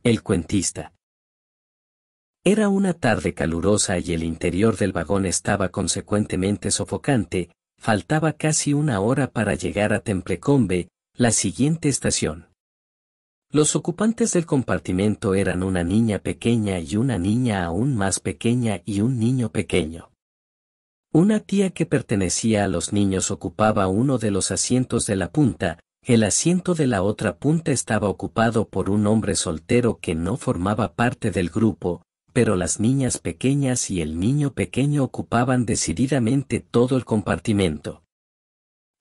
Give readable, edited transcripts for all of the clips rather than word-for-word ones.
El cuentista. Era una tarde calurosa y el interior del vagón estaba consecuentemente sofocante. Faltaba casi una hora para llegar a Templecombe, la siguiente estación. Los ocupantes del compartimento eran una niña pequeña y una niña aún más pequeña y un niño pequeño. Una tía que pertenecía a los niños ocupaba uno de los asientos de la punta. El asiento de la otra punta estaba ocupado por un hombre soltero que no formaba parte del grupo, pero las niñas pequeñas y el niño pequeño ocupaban decididamente todo el compartimento.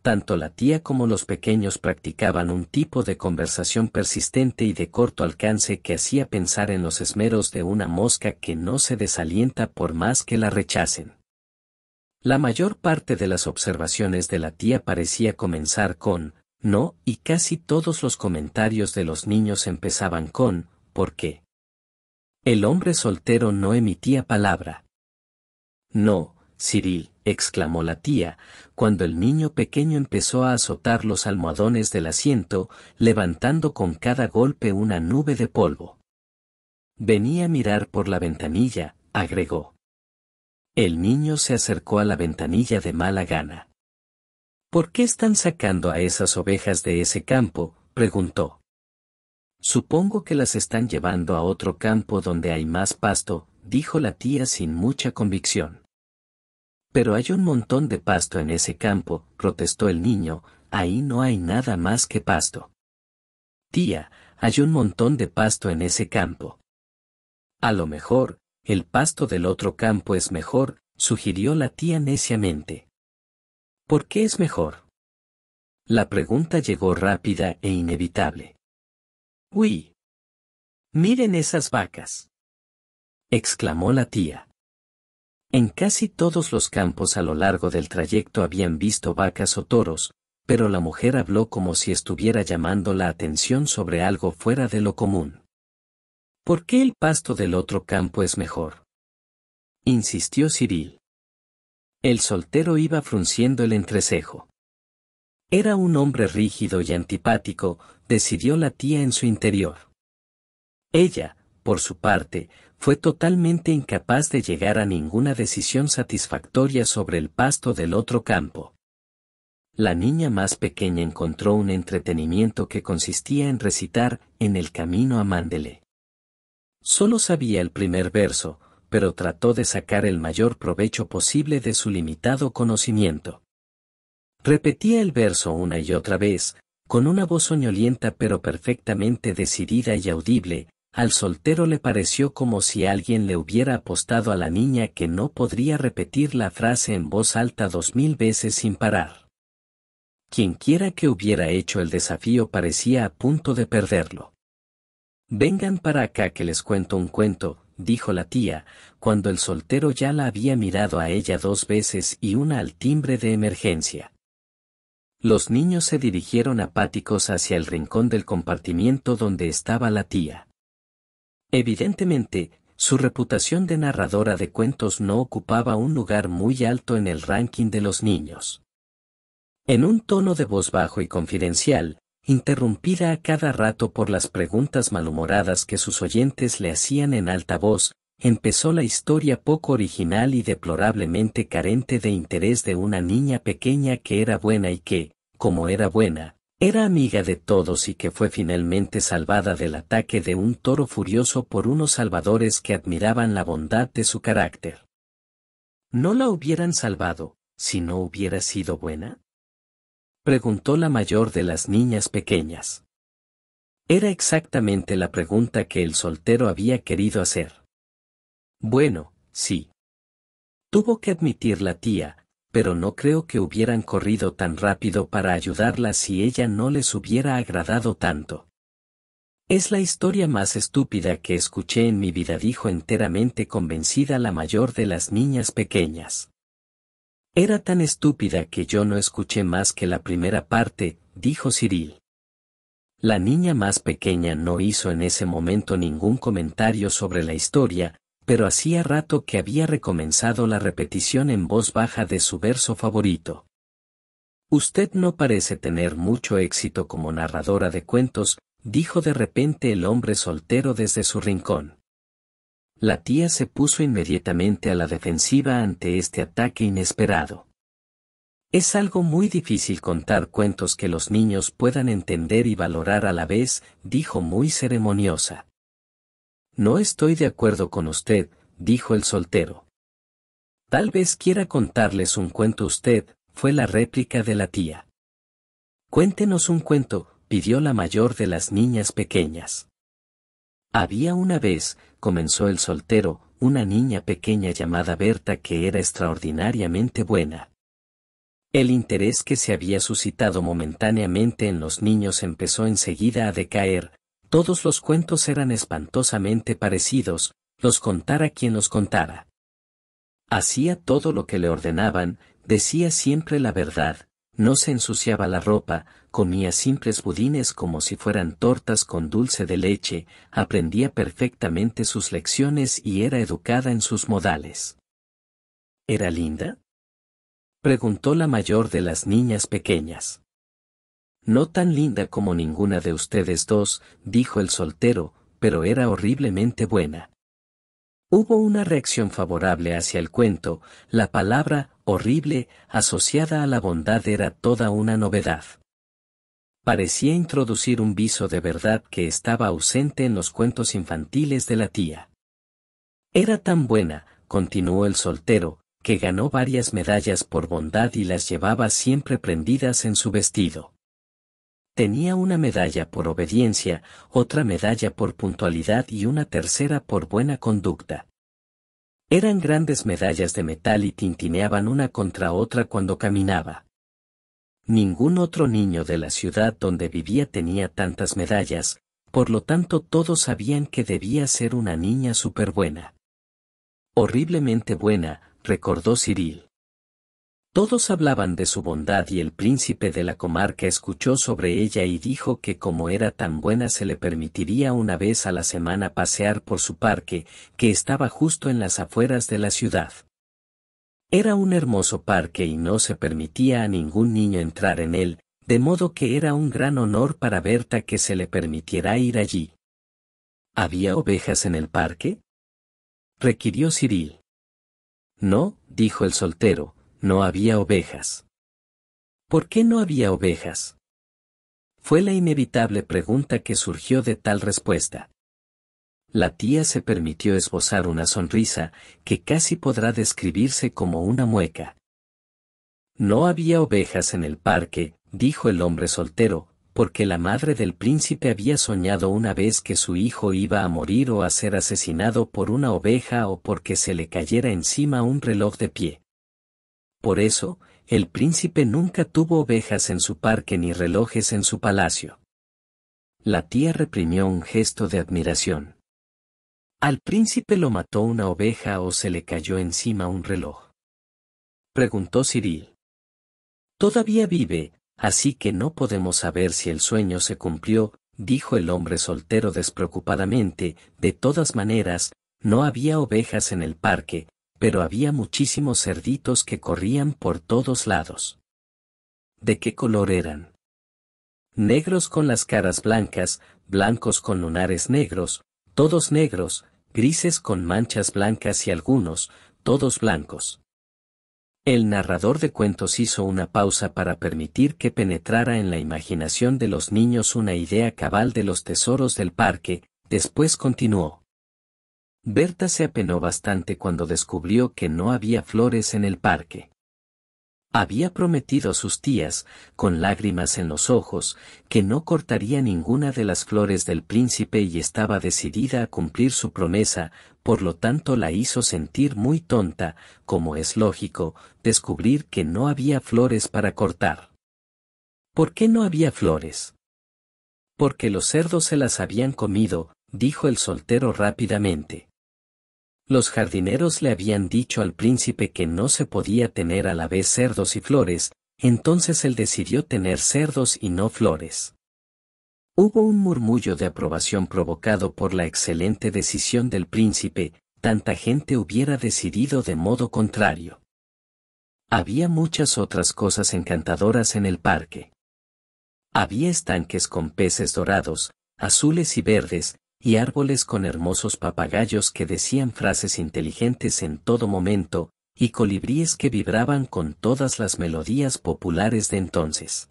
Tanto la tía como los pequeños practicaban un tipo de conversación persistente y de corto alcance que hacía pensar en los esmeros de una mosca que no se desalienta por más que la rechacen. La mayor parte de las observaciones de la tía parecía comenzar con «no», y casi todos los comentarios de los niños empezaban con «¿por qué?». El hombre soltero no emitía palabra. «No, Cyril», exclamó la tía, cuando el niño pequeño empezó a azotar los almohadones del asiento, levantando con cada golpe una nube de polvo. «Venía a mirar por la ventanilla», agregó. El niño se acercó a la ventanilla de mala gana. «¿Por qué están sacando a esas ovejas de ese campo?», preguntó. «Supongo que las están llevando a otro campo donde hay más pasto», dijo la tía sin mucha convicción. «Pero hay un montón de pasto en ese campo», protestó el niño, «ahí no hay nada más que pasto». «Tía, hay un montón de pasto en ese campo». «A lo mejor, el pasto del otro campo es mejor», sugirió la tía neciamente. «¿Por qué es mejor?». La pregunta llegó rápida e inevitable. «¡Uy! ¡Miren esas vacas!», exclamó la tía. En casi todos los campos a lo largo del trayecto habían visto vacas o toros, pero la mujer habló como si estuviera llamando la atención sobre algo fuera de lo común. «¿Por qué el pasto del otro campo es mejor?», insistió Cyril. El soltero iba frunciendo el entrecejo. Era un hombre rígido y antipático, decidió la tía en su interior. Ella, por su parte, fue totalmente incapaz de llegar a ninguna decisión satisfactoria sobre el pasto del otro campo. La niña más pequeña encontró un entretenimiento que consistía en recitar «En el camino a Mandalay». Solo sabía el primer verso, pero trató de sacar el mayor provecho posible de su limitado conocimiento. Repetía el verso una y otra vez, con una voz soñolienta pero perfectamente decidida y audible. Al soltero le pareció como si alguien le hubiera apostado a la niña que no podría repetir la frase en voz alta 2000 veces sin parar. Quienquiera que hubiera hecho el desafío parecía a punto de perderlo. «Vengan para acá que les cuento un cuento», dijo la tía, cuando el soltero ya la había mirado a ella 2 veces y una al timbre de emergencia. Los niños se dirigieron apáticos hacia el rincón del compartimiento donde estaba la tía. Evidentemente, su reputación de narradora de cuentos no ocupaba un lugar muy alto en el ranking de los niños. En un tono de voz bajo y confidencial, interrumpida a cada rato por las preguntas malhumoradas que sus oyentes le hacían en alta voz, empezó la historia poco original y deplorablemente carente de interés de una niña pequeña que era buena y que, como era buena, era amiga de todos y que fue finalmente salvada del ataque de un toro furioso por unos salvadores que admiraban la bondad de su carácter. ¿No la hubieran salvado, si no hubiera sido buena?, preguntó la mayor de las niñas pequeñas. Era exactamente la pregunta que el soltero había querido hacer. «Bueno, sí», tuvo que admitir la tía, «pero no creo que hubieran corrido tan rápido para ayudarla si ella no les hubiera agradado tanto». «Es la historia más estúpida que escuché en mi vida», dijo enteramente convencida la mayor de las niñas pequeñas. «Era tan estúpida que yo no escuché más que la primera parte», dijo Cyril. La niña más pequeña no hizo en ese momento ningún comentario sobre la historia, pero hacía rato que había recomenzado la repetición en voz baja de su verso favorito. «Usted no parece tener mucho éxito como narradora de cuentos», dijo de repente el hombre soltero desde su rincón. La tía se puso inmediatamente a la defensiva ante este ataque inesperado. Es algo muy difícil contar cuentos que los niños puedan entender y valorar a la vez, dijo muy ceremoniosa. No estoy de acuerdo con usted, dijo el soltero. Tal vez quiera contarles un cuento usted, fue la réplica de la tía. Cuéntenos un cuento, pidió la mayor de las niñas pequeñas. Había una vez, comenzó el soltero, una niña pequeña llamada Berta que era extraordinariamente buena. El interés que se había suscitado momentáneamente en los niños empezó enseguida a decaer, todos los cuentos eran espantosamente parecidos, los contara quien los contara. Hacía todo lo que le ordenaban, decía siempre la verdad, no se ensuciaba la ropa, comía simples budines como si fueran tortas con dulce de leche, aprendía perfectamente sus lecciones y era educada en sus modales. ¿Era linda?, preguntó la mayor de las niñas pequeñas. No tan linda como ninguna de ustedes dos, dijo el soltero, pero era horriblemente buena. Hubo una reacción favorable hacia el cuento, la palabra horrible asociada a la bondad era toda una novedad. Parecía introducir un viso de verdad que estaba ausente en los cuentos infantiles de la tía. Era tan buena, continuó el soltero, que ganó varias medallas por bondad y las llevaba siempre prendidas en su vestido. Tenía una medalla por obediencia, otra medalla por puntualidad y una tercera por buena conducta. Eran grandes medallas de metal y tintineaban una contra otra cuando caminaba. Ningún otro niño de la ciudad donde vivía tenía tantas medallas, por lo tanto todos sabían que debía ser una niña superbuena. Horriblemente buena, recordó Cyril. Todos hablaban de su bondad y el príncipe de la comarca escuchó sobre ella y dijo que como era tan buena se le permitiría una vez a la semana pasear por su parque, que estaba justo en las afueras de la ciudad. Era un hermoso parque y no se permitía a ningún niño entrar en él, de modo que era un gran honor para Berta que se le permitiera ir allí. ¿Había ovejas en el parque?, requirió Cyril. No, dijo el soltero, no había ovejas. ¿Por qué no había ovejas?, fue la inevitable pregunta que surgió de tal respuesta. La tía se permitió esbozar una sonrisa, que casi podrá describirse como una mueca. No había ovejas en el parque, dijo el hombre soltero, porque la madre del príncipe había soñado una vez que su hijo iba a morir o a ser asesinado por una oveja o porque se le cayera encima un reloj de pie. Por eso, el príncipe nunca tuvo ovejas en su parque ni relojes en su palacio. La tía reprimió un gesto de admiración. ¿Al príncipe lo mató una oveja o se le cayó encima un reloj?, preguntó Cyril. Todavía vive, así que no podemos saber si el sueño se cumplió, dijo el hombre soltero despreocupadamente. De todas maneras, no había ovejas en el parque, pero había muchísimos cerditos que corrían por todos lados. ¿De qué color eran? Negros con las caras blancas, blancos con lunares negros, todos negros, grises con manchas blancas y algunos, todos blancos. El narrador de cuentos hizo una pausa para permitir que penetrara en la imaginación de los niños una idea cabal de los tesoros del parque, después continuó. Berta se apenó bastante cuando descubrió que no había flores en el parque. Había prometido a sus tías, con lágrimas en los ojos, que no cortaría ninguna de las flores del príncipe y estaba decidida a cumplir su promesa, por lo tanto la hizo sentir muy tonta, como es lógico, descubrir que no había flores para cortar. ¿Por qué no había flores? Porque los cerdos se las habían comido, dijo el soltero rápidamente. Los jardineros le habían dicho al príncipe que no se podía tener a la vez cerdos y flores, entonces él decidió tener cerdos y no flores. Hubo un murmullo de aprobación provocado por la excelente decisión del príncipe, tanta gente hubiera decidido de modo contrario. Había muchas otras cosas encantadoras en el parque. Había estanques con peces dorados, azules y verdes, y árboles con hermosos papagayos que decían frases inteligentes en todo momento, y colibríes que vibraban con todas las melodías populares de entonces.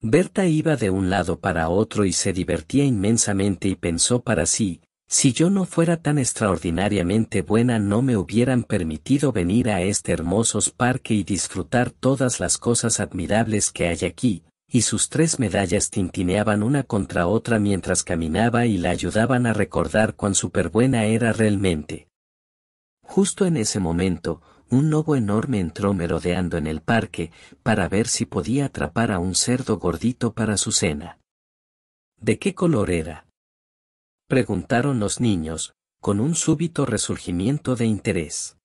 Berta iba de un lado para otro y se divertía inmensamente y pensó para sí, si yo no fuera tan extraordinariamente buena no me hubieran permitido venir a este hermoso parque y disfrutar todas las cosas admirables que hay aquí, y sus 3 medallas tintineaban una contra otra mientras caminaba y la ayudaban a recordar cuán superbuena era realmente. Justo en ese momento, un lobo enorme entró merodeando en el parque, para ver si podía atrapar a un cerdo gordito para su cena. ¿De qué color era?, preguntaron los niños, con un súbito resurgimiento de interés.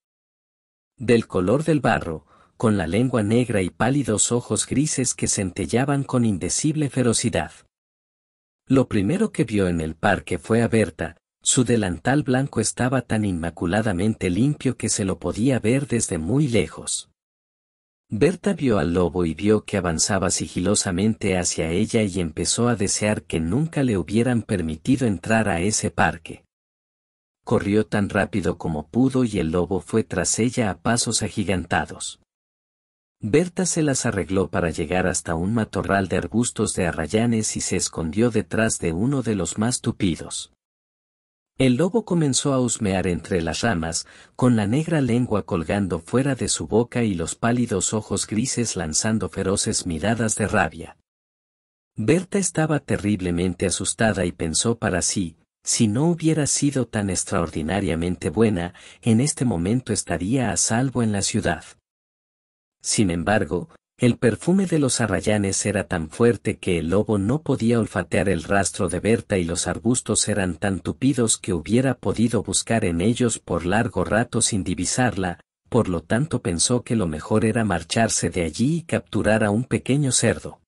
Del color del barro, con la lengua negra y pálidos ojos grises que centellaban con indecible ferocidad. Lo primero que vio en el parque fue a Berta. Su delantal blanco estaba tan inmaculadamente limpio que se lo podía ver desde muy lejos. Berta vio al lobo y vio que avanzaba sigilosamente hacia ella y empezó a desear que nunca le hubieran permitido entrar a ese parque. Corrió tan rápido como pudo y el lobo fue tras ella a pasos agigantados. Berta se las arregló para llegar hasta un matorral de arbustos de arrayanes y se escondió detrás de uno de los más tupidos. El lobo comenzó a husmear entre las ramas, con la negra lengua colgando fuera de su boca y los pálidos ojos grises lanzando feroces miradas de rabia. Berta estaba terriblemente asustada y pensó para sí, si no hubiera sido tan extraordinariamente buena, en este momento estaría a salvo en la ciudad. Sin embargo, el perfume de los arrayanes era tan fuerte que el lobo no podía olfatear el rastro de Berta y los arbustos eran tan tupidos que hubiera podido buscar en ellos por largo rato sin divisarla, por lo tanto pensó que lo mejor era marcharse de allí y capturar a un pequeño cerdo.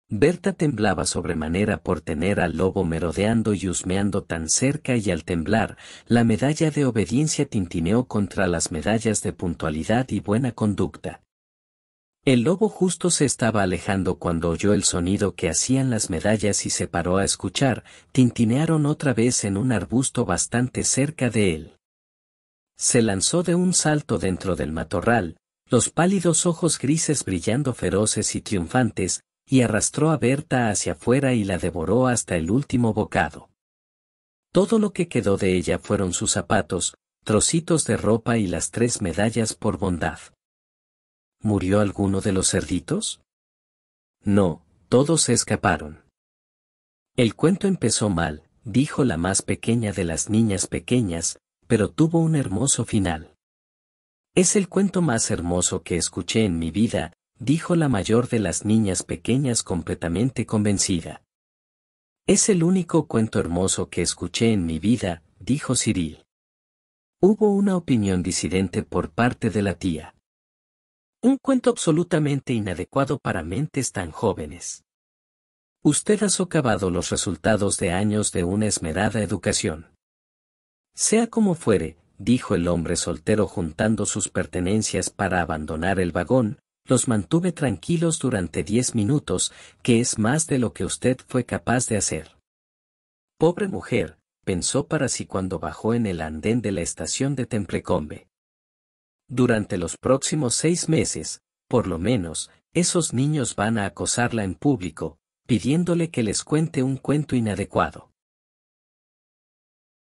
Berta temblaba sobremanera por tener al lobo merodeando y husmeando tan cerca y al temblar, la medalla de obediencia tintineó contra las medallas de puntualidad y buena conducta. El lobo justo se estaba alejando cuando oyó el sonido que hacían las medallas y se paró a escuchar, tintinearon otra vez en un arbusto bastante cerca de él. Se lanzó de un salto dentro del matorral, los pálidos ojos grises brillando feroces y triunfantes, y arrastró a Berta hacia afuera y la devoró hasta el último bocado. Todo lo que quedó de ella fueron sus zapatos, trocitos de ropa y las 3 medallas por bondad. ¿Murió alguno de los cerditos? No, todos se escaparon. El cuento empezó mal, dijo la más pequeña de las niñas pequeñas, pero tuvo un hermoso final. Es el cuento más hermoso que escuché en mi vida, dijo la mayor de las niñas pequeñas completamente convencida. Es el único cuento hermoso que escuché en mi vida, dijo Cyril. Hubo una opinión disidente por parte de la tía. Un cuento absolutamente inadecuado para mentes tan jóvenes. Usted ha socavado los resultados de años de una esmerada educación. Sea como fuere, dijo el hombre soltero juntando sus pertenencias para abandonar el vagón, los mantuve tranquilos durante 10 minutos, que es más de lo que usted fue capaz de hacer. Pobre mujer, pensó para sí cuando bajó en el andén de la estación de Templecombe. Durante los próximos 6 meses, por lo menos, esos niños van a acosarla en público, pidiéndole que les cuente un cuento inadecuado.